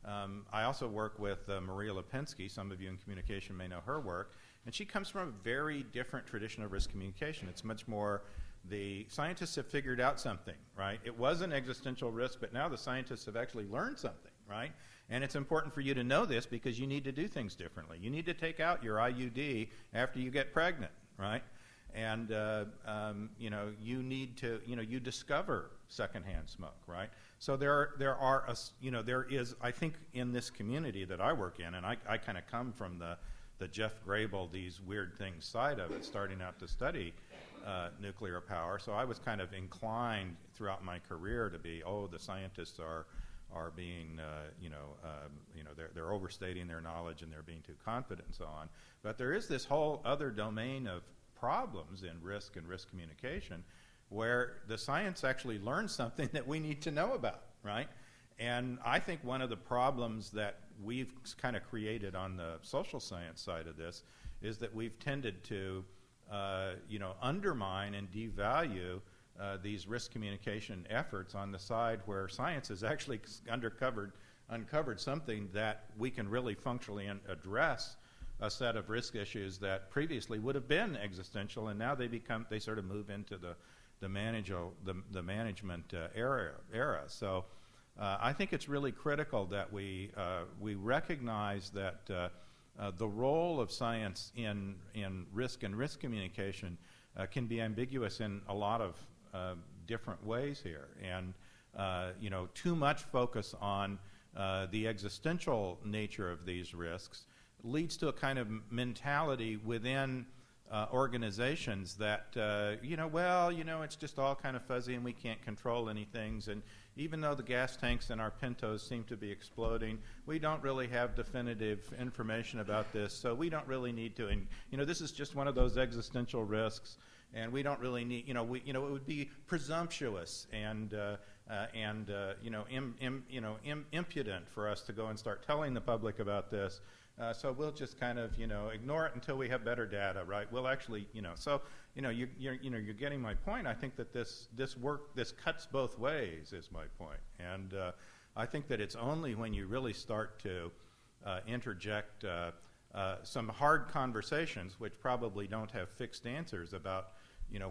I also work with Maria Lipinski. Some of you in communication may know her work. And she comes from a very different tradition of risk communication. It's much more the scientists have figured out something, right? It was an existential risk, but now the scientists have actually learned something, right? And it's important for you to know this because you need to do things differently. You need to take out your IUD after you get pregnant, right? And, you need to, you discover secondhand smoke, right? So there is, I think, in this community that I work in, and I kind of come from the Jeff Grable, these weird things side of it, starting out to study nuclear power. So I was kind of inclined throughout my career to be, the scientists are being, they're overstating their knowledge and they're being too confident and so on. But there is this whole other domain of problems in risk and risk communication where the science actually learns something that we need to know about, right? And I think one of the problems that we've kind of created on the social science side of this is that we've tended to, undermine and devalue these risk communication efforts on the side where science has actually uncovered something that we can really functionally address a set of risk issues that previously would have been existential, and now they sort of move into the management era. So I think it's really critical that we recognize that the role of science in risk and risk communication can be ambiguous in a lot of different ways here, and too much focus on the existential nature of these risks leads to a kind of mentality within organizations that, it's just all kind of fuzzy and we can't control any things, and even though the gas tanks in our Pintos seem to be exploding, we don't really have definitive information about this, so we don't really need to. And this is just one of those existential risks, and we don't really need. It would be presumptuous and impudent for us to go and start telling the public about this. So we'll just kind of, ignore it until we have better data, right? We'll actually, so, you're getting my point. I think that this cuts both ways is my point. And I think that it's only when you really start to interject some hard conversations, which probably don't have fixed answers about,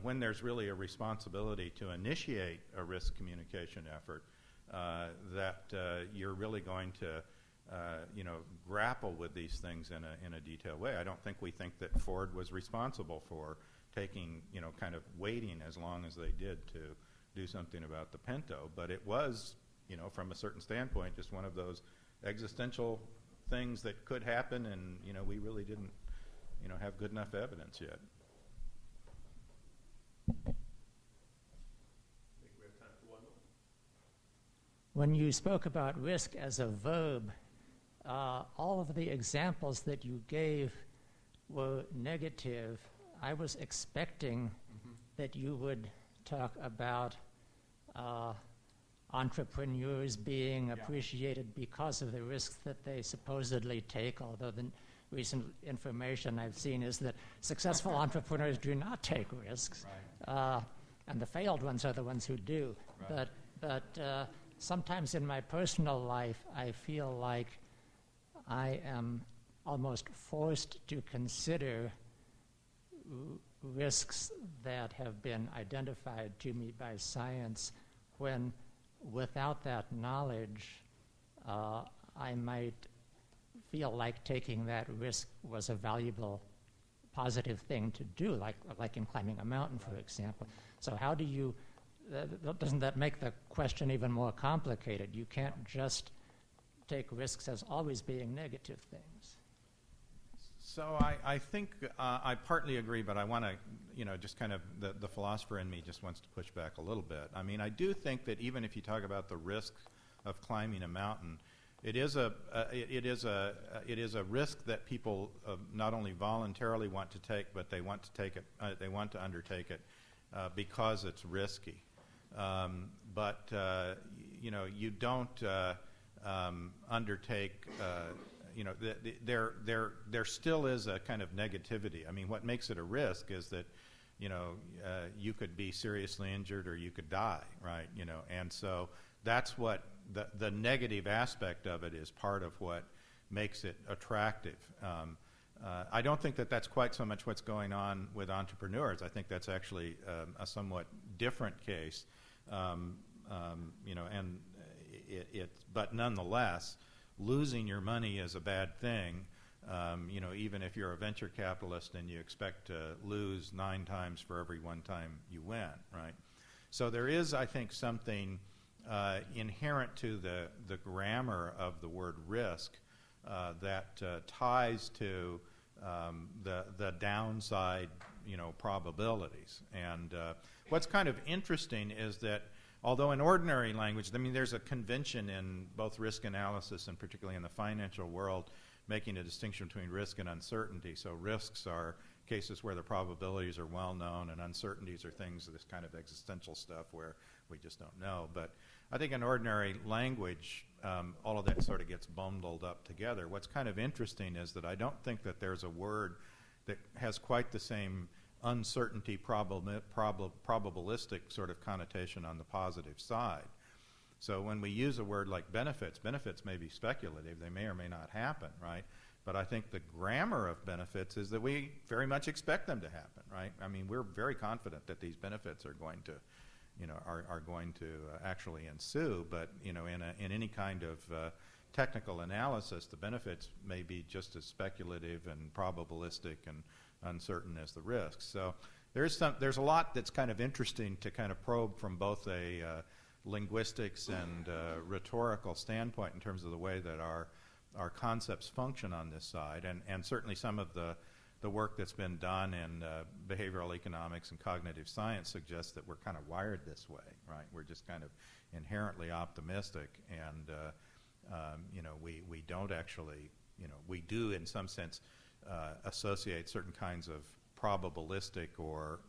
when there's really a responsibility to initiate a risk communication effort, that you're really going to grapple with these things in a detailed way. I don't think we think that Ford was responsible for taking, kind of waiting as long as they did to do something about the Pinto, but it was, from a certain standpoint, just one of those existential things that could happen, and, we really didn't, have good enough evidence yet. When you spoke about risk as a verb, all of the examples that you gave were negative. I was expecting that you would talk about entrepreneurs being appreciated because of the risks that they supposedly take, although the recent information I've seen is that successful entrepreneurs do not take risks, and the failed ones are the ones who do. Right. But sometimes in my personal life, I feel like I am almost forced to consider risks that have been identified to me by science when, without that knowledge, I might feel like taking that risk was a valuable, positive thing to do, like in climbing a mountain, for example. So how do you, doesn't that make the question even more complicated? You can't just take risks as always being negative things. So I think I partly agree, but I want to, just kind of the philosopher in me just wants to push back a little bit. I mean, I do think that even if you talk about the risk of climbing a mountain, it is a risk that people not only voluntarily want to take, but they want to take it. They want to undertake it because it's risky. But you don't undertake. There still is a kind of negativity. I mean, what makes it a risk is that, you could be seriously injured or you could die, right? And so that's what the negative aspect of it is part of what makes it attractive. I don't think that that's quite so much what's going on with entrepreneurs. I think that's actually a somewhat different case, but nonetheless, losing your money is a bad thing, even if you're a venture capitalist and you expect to lose 9 times for every 1 time you win, right? So there is, I think, something inherent to the grammar of the word risk that ties to the downside, probabilities. And what's kind of interesting is that although in ordinary language, I mean, there's a convention in both risk analysis and particularly in the financial world making a distinction between risk and uncertainty. So risks are cases where the probabilities are well known, and uncertainties are things, this kind of existential stuff where we just don't know. But I think in ordinary language, all of that sort of gets bundled up together. What's kind of interesting is that I don't think that there's a word that has quite the same uncertainty probabilistic sort of connotation on the positive side. So when we use a word like benefits may be speculative. They may or may not happen, right? But I think the grammar of benefits is that we very much expect them to happen, right? I mean, we're very confident that these benefits are going to, are going to actually ensue. But in any kind of technical analysis, the benefits may be just as speculative and probabilistic and uncertain as the risks. So there's a lot that's kind of interesting to kind of probe from both a linguistics and rhetorical standpoint in terms of the way that our concepts function on this side, and certainly some of the the work that's been done in behavioral economics and cognitive science suggests that we're kind of wired this way, right? We're just kind of inherently optimistic, and we don't actually, we do in some sense associate certain kinds of probabilistic or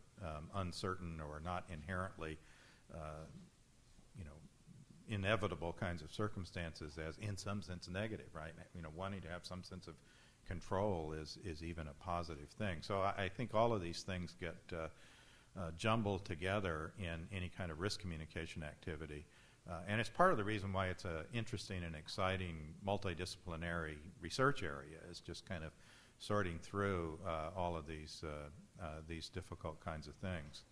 uncertain or not inherently inevitable kinds of circumstances as in some sense negative, right? Wanting to have some sense of control is even a positive thing. So I think all of these things get jumbled together in any kind of risk communication activity. And it's part of the reason why it's an interesting and exciting multidisciplinary research area, is just kind of sorting through all of these difficult kinds of things.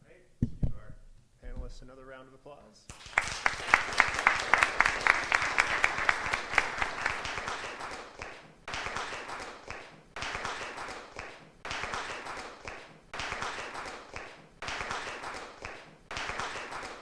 Right. Give our panelists another round of applause.